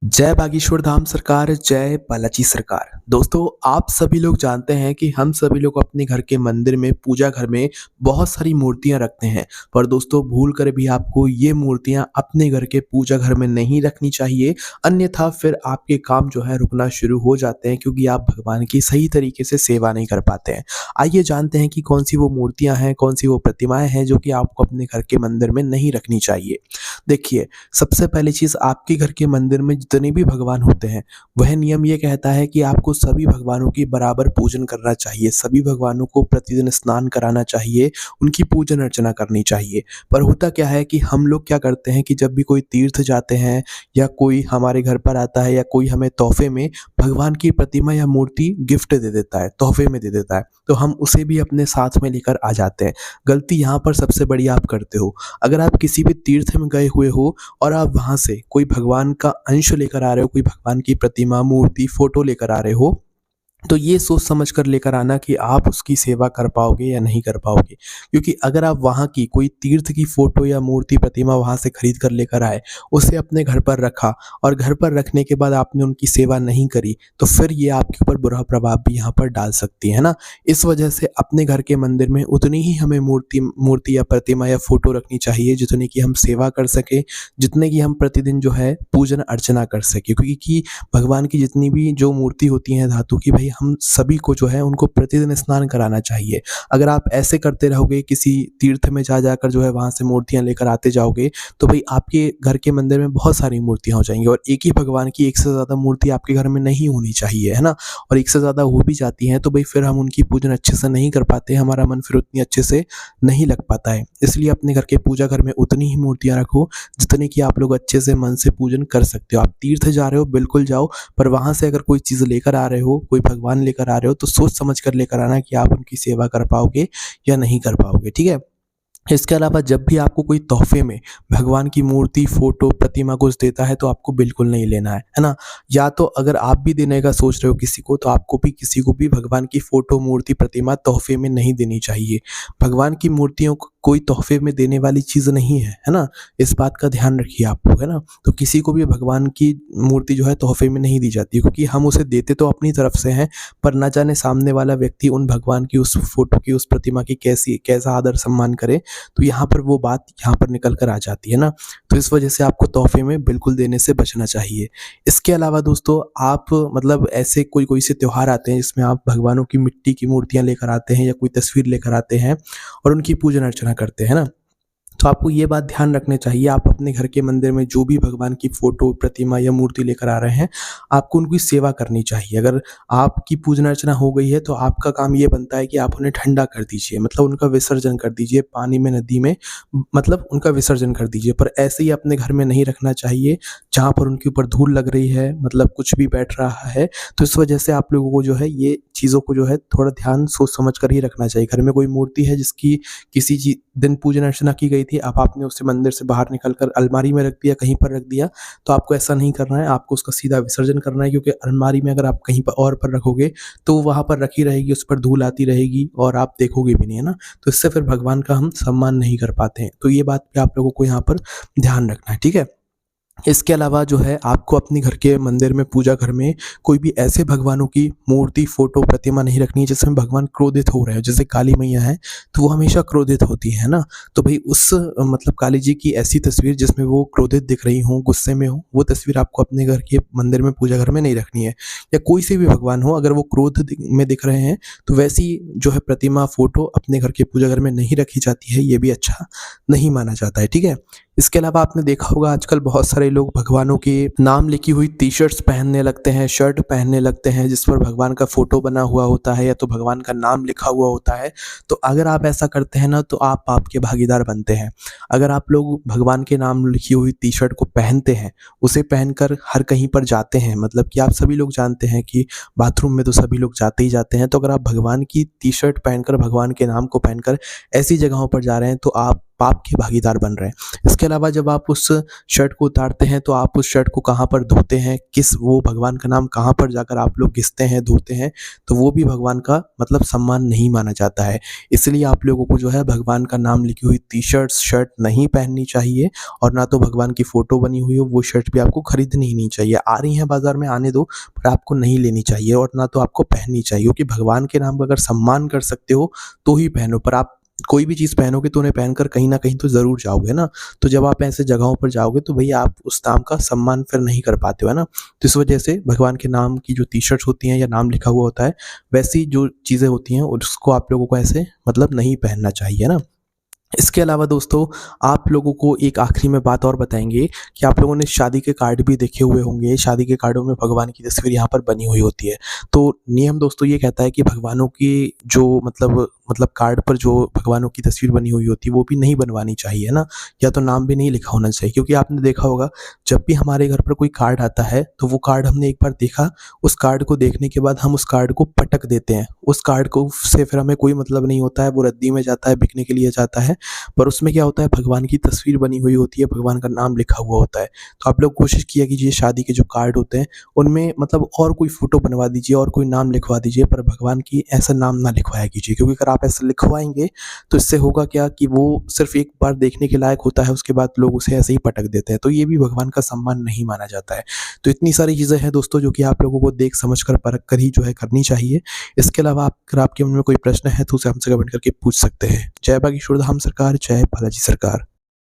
जय बागेश्वर धाम सरकार, जय बालाजी सरकार। दोस्तों, आप सभी लोग जानते हैं कि हम सभी लोग अपने घर के मंदिर में, पूजा घर में बहुत सारी मूर्तियाँ रखते हैं। पर दोस्तों, भूल कर भी आपको ये मूर्तियाँ अपने घर के पूजा घर में नहीं रखनी चाहिए, अन्यथा फिर आपके काम जो है रुकना शुरू हो जाते हैं, क्योंकि आप भगवान की सही तरीके से सेवा नहीं कर पाते हैं। आइए जानते हैं कि कौन-सी वो मूर्तियाँ हैं, कौन-सी वो प्रतिमाएँ हैं जो कि आपको अपने घर के मंदिर में नहीं रखनी चाहिए। देखिए, सबसे पहली चीज़, आपके घर के मंदिर में जितने भी भगवान होते हैं, वह नियम ये कहता है कि आपको सभी भगवानों की बराबर पूजन करना चाहिए, सभी भगवानों को प्रतिदिन स्नान कराना चाहिए, उनकी पूजन अर्चना करनी चाहिए। पर होता क्या है कि हम लोग क्या करते हैं कि जब भी कोई तीर्थ जाते हैं या कोई हमारे घर पर आता है या कोई हमें तोहफ़े में भगवान की प्रतिमा या मूर्ति गिफ्ट दे देता है, तोहफ़े में दे देता है, तो हम उसे भी अपने साथ में लेकर आ जाते हैं। गलती यहाँ पर सबसे बड़ी आप करते हो। अगर आप किसी भी तीर्थ में गए हुए हो और आप वहाँ से कोई भगवान का अंश लेकर आ रहे हो, कोई भगवान की प्रतिमा, मूर्ति, फ़ोटो लेकर आ रहे हो, तो ये सोच समझ कर लेकर आना कि आप उसकी सेवा कर पाओगे या नहीं कर पाओगे। क्योंकि अगर आप वहाँ की कोई तीर्थ की फ़ोटो या मूर्ति, प्रतिमा वहाँ से खरीद कर लेकर आए, उसे अपने घर पर रखा और घर पर रखने के बाद आपने उनकी सेवा नहीं करी, तो फिर ये आपके ऊपर बुरा प्रभाव भी यहाँ पर डाल सकती है ना? इस वजह से अपने घर के मंदिर में उतनी ही हमें मूर्ति मूर्ति या प्रतिमा या फ़ोटो रखनी चाहिए, जितनी की हम सेवा कर सकें, जितने की हम प्रतिदिन जो है पूजन अर्चना कर सकें। क्योंकि भगवान की जितनी भी जो मूर्ति होती हैं धातु की, भाई हम सभी को जो है उनको प्रतिदिन स्नान कराना चाहिए। अगर आप ऐसे करते रहोगे, किसी तीर्थ में जा जाकर जो है वहाँ से मूर्तियाँ लेकर आते जाओगे, तो भाई आपके घर के मंदिर में बहुत सारी मूर्तियाँ हो जाएँगी और एक ही भगवान की एक से ज़्यादा मूर्ति आपके घर में नहीं होनी चाहिए, है ना? और एक से ज़्यादा हो भी जाती हैं तो भाई फिर हम उनकी पूजन अच्छे से नहीं कर पाते, हमारा मन फिर उतनी अच्छे से नहीं लग पाता है। इसलिए अपने घर के पूजा घर में उतनी ही मूर्तियाँ रखो, जितनी कि आप लोग अच्छे से मन से पूजन कर सकते हो। आप तीर्थ जा रहे हो, बिल्कुल जाओ, पर वहाँ से अगर कोई चीज़ लेकर आ रहे हो, कोई भगवान लेकर आ रहे हो, तो सोच समझ कर लेकर आना कि आप उनकी सेवा कर पाओगे या नहीं कर पाओगे, ठीक है? इसके अलावा जब भी आपको कोई तोहफ़े में भगवान की मूर्ति, फ़ोटो, प्रतिमा कुछ देता है, तो आपको बिल्कुल नहीं लेना है ना? या तो अगर आप भी देने का सोच रहे हो किसी को, तो आपको भी किसी को भी भगवान की फ़ोटो, मूर्ति, प्रतिमा तोहफ़े में नहीं देनी चाहिए। भगवान की मूर्तियों को कोई तोहफ़े में देने वाली चीज़ नहीं है ना? इस बात का ध्यान रखिए आप लोग, है ना? तो किसी को भी भगवान की मूर्ति जो है तोहफ़े में नहीं दी जाती, क्योंकि हम उसे देते तो अपनी तरफ से हैं, पर ना जाने सामने वाला व्यक्ति उन भगवान की उस फ़ोटो की, उस प्रतिमा की कैसा आदर सम्मान करे, तो यहाँ पर वो बात यहाँ पर निकल कर आ जाती है ना। तो इस वजह से आपको तोहफ़े में बिल्कुल देने से बचना चाहिए। इसके अलावा दोस्तों, आप मतलब ऐसे कोई से त्योहार आते हैं जिसमें आप भगवानों की मिट्टी की मूर्तियाँ लेकर आते हैं या कोई तस्वीर लेकर आते हैं और उनकी पूजन अर्चना करते हैं ना। तो आपको ये बात ध्यान रखनी चाहिए, आप अपने घर के मंदिर में जो भी भगवान की फ़ोटो, प्रतिमा या मूर्ति लेकर आ रहे हैं, आपको उनकी सेवा करनी चाहिए। अगर आपकी पूजन अर्चना हो गई है, तो आपका काम ये बनता है कि आप उन्हें ठंडा कर दीजिए, मतलब उनका विसर्जन कर दीजिए पानी में, नदी में, मतलब उनका विसर्जन कर दीजिए। पर ऐसे ही अपने घर में नहीं रखना चाहिए, जहाँ पर उनके ऊपर धूल लग रही है, मतलब कुछ भी बैठ रहा है। तो इस वजह से आप लोगों को जो है ये चीज़ों को जो है थोड़ा ध्यान सोच समझ कर ही रखना चाहिए। घर में कोई मूर्ति है जिसकी किसी दिन पूजन अर्चना की गई थी, अब आपने उसे मंदिर से बाहर निकल कर अलमारी में रख दिया, कहीं पर रख दिया, तो आपको ऐसा नहीं करना है, आपको उसका सीधा विसर्जन करना है। क्योंकि अलमारी में अगर आप कहीं पर और पर रखोगे, तो वहाँ पर रखी रहेगी, उस पर धूल आती रहेगी और आप देखोगे भी नहीं, है ना? तो इससे फिर भगवान का हम सम्मान नहीं कर पाते हैं। तो ये बात पे आप लोगों को यहाँ पर ध्यान रखना है, ठीक है? इसके अलावा जो है आपको अपने घर के मंदिर में, पूजा घर में कोई भी ऐसे भगवानों की मूर्ति, फ़ोटो, प्रतिमा नहीं रखनी है जिसमें भगवान क्रोधित हो रहे हैं। जैसे काली मैया है, तो वो हमेशा क्रोधित होती है ना? तो भई उस मतलब काली जी की ऐसी तस्वीर जिसमें वो क्रोधित दिख रही हों, गुस्से में हों, वो तस्वीर आपको अपने घर के मंदिर में, पूजा घर में नहीं रखनी है। या कोई से भी भगवान हो, अगर वो में दिख रहे हैं, तो वैसी जो है प्रतिमा, फ़ोटो अपने घर के पूजा घर में नहीं रखी जाती है, ये भी अच्छा नहीं माना जाता है, ठीक है? इसके अलावा आपने देखा होगा आजकल बहुत सारे लोग भगवानों के नाम लिखी हुई टी-शर्ट्स पहनने लगते हैं, शर्ट पहनने लगते हैं, जिस पर भगवान का फ़ोटो बना हुआ होता है या तो भगवान का नाम लिखा हुआ होता है। तो अगर आप ऐसा करते हैं ना, तो आप पाप के भागीदार बनते हैं। अगर आप लोग भगवान के नाम लिखी हुई टी-शर्ट को पहनते हैं, उसे पहनकर हर कहीं पर जाते हैं, मतलब कि आप सभी लोग जानते हैं कि बाथरूम में तो सभी लोग जाते ही जाते हैं, तो अगर आप भगवान की टी-शर्ट पहनकर, भगवान के नाम को पहनकर ऐसी जगहों पर जा रहे हैं, तो आप पाप के भागीदार बन रहे हैं। इसके अलावा जब आप उस शर्ट को उतारते हैं तो आप उस शर्ट को कहाँ पर धोते हैं, किस वो भगवान का नाम कहाँ पर जाकर आप लोग घिसते हैं, धोते हैं, तो वो भी भगवान का मतलब सम्मान नहीं माना जाता है। इसलिए आप लोगों को जो है भगवान का नाम लिखी हुई टी-शर्ट्स, शर्ट नहीं पहननी चाहिए और ना तो भगवान की फ़ोटो बनी हुई हो वो शर्ट भी आपको खरीदनी ही नहीं चाहिए। आ रही हैं बाज़ार में आने दो, पर आपको नहीं लेनी चाहिए और ना तो आपको पहननी चाहिए, क्योंकि भगवान के नाम का अगर सम्मान कर सकते हो तो ही पहनो, पर आप कोई भी चीज़ पहनोगे तो उन्हें पहनकर कहीं न कहीं तो ज़रूर जाओगे ना। तो जब आप ऐसे जगहों पर जाओगे तो भई आप उस नाम का सम्मान फिर नहीं कर पाते हो, है ना? तो इस वजह से भगवान के नाम की जो टी-शर्ट्स होती हैं या नाम लिखा हुआ होता है, वैसी जो चीज़ें होती हैं उसको आप लोगों को ऐसे मतलब नहीं पहनना चाहिए, है ना? इसके अलावा दोस्तों आप लोगों को एक आखिरी में बात और बताएँगे कि आप लोगों ने शादी के कार्ड भी देखे हुए होंगे, शादी के कार्डों में भगवान की तस्वीर यहाँ पर बनी हुई होती है। तो नियम दोस्तों ये कहता है कि भगवानों की जो मतलब कार्ड पर जो भगवानों की तस्वीर बनी हुई होती है वो भी नहीं बनवानी चाहिए, है ना? या तो नाम भी नहीं लिखा होना चाहिए, क्योंकि आपने देखा होगा जब भी हमारे घर पर कोई कार्ड आता है तो वो कार्ड हमने एक बार देखा, उस कार्ड को देखने के बाद हम उस कार्ड को पटक देते हैं। उस कार्ड को से फिर हमें कोई मतलब नहीं होता है, वो रद्दी में जाता है, बिकने के लिए जाता है। पर उसमें क्या होता है भगवान की तस्वीर बनी हुई होती है, भगवान का नाम लिखा हुआ होता है। तो आप लोग कोशिश किया कीजिए शादी के जो कार्ड होते हैं उनमें मतलब और कोई फ़ोटो बनवा दीजिए और कोई नाम लिखवा दीजिए, पर भगवान की ऐसा नाम ना लिखवाया कीजिए, क्योंकि अगर आप ऐसा लिखवाएँगे तो इससे होगा क्या कि वो सिर्फ़ एक बार देखने के लायक होता है, उसके बाद लोग उसे ऐसे ही पटक देते हैं। तो ये भी भगवान का सम्मान नहीं माना जाता है। तो इतनी सारी चीज़ें हैं दोस्तों जो कि आप लोगों को देख समझ कर परख कर ही जो है करनी चाहिए। इसके अलावा अगर आपके मन में कोई प्रश्न है तो उसे हमसे कमेंट करके पूछ सकते हैं। जय बागेश्वर धाम सरकार, जय बालाजी सरकार।